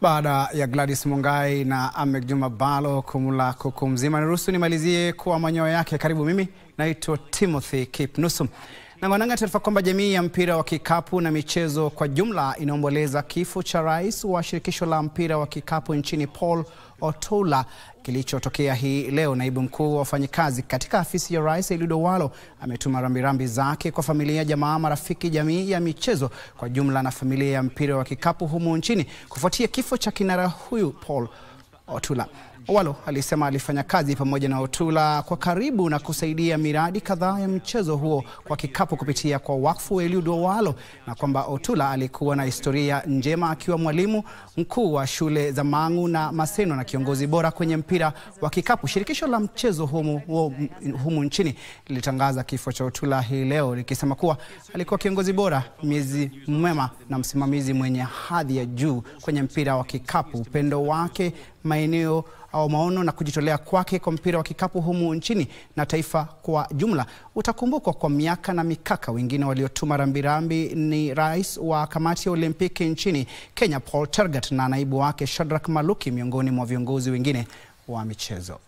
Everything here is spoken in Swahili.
Baada ya Gladys Mungai na Ahmed Juma Balo kumula kuku mzima, niruhusu nimalizie kwa manyoya yake. Karibu, mimi naitwa Timothy Kipnusum. Nangonanga taarifa kwamba jamii ya mpira wa kikapu na michezo kwa jumla inaomboleza kifo cha rais wa shirikisho la mpira wa kikapu nchini Paul Otula kilichotokea hii leo. Naibu mkuu wa wafanyikazi katika afisi ya rais Eliud Owalo ametuma rambirambi zake kwa familia, jamaa, marafiki, jamii ya michezo kwa jumla na familia ya mpira wa kikapu humu nchini kufuatia kifo cha kinara huyu Paul Otula. Owalo alisema alifanya kazi pamoja na Otula kwa karibu na kusaidia miradi kadhaa ya mchezo huo kwa kikapu kupitia kwa wakfu wa Eliud Owalo, na kwamba Otula alikuwa na historia njema akiwa mwalimu mkuu wa shule za Mang'u na Maseno na kiongozi bora kwenye mpira wa kikapu. Shirikisho la mchezo humu nchini lilitangaza kifo cha Otula hii leo likisema kuwa alikuwa kiongozi bora, miezi mwema na msimamizi mwenye hadhi ya juu kwenye mpira wa kikapu. Upendo wake, maono na kujitolea kwake kwa mpira wa kikapu humu nchini na taifa kwa jumla utakumbukwa kwa miaka na mikaka. Wengine waliotuma rambirambi ni rais wa kamati ya Olimpiki nchini Kenya Paul Tergat na naibu wake Shadrack Maluki, miongoni mwa viongozi wengine wa michezo.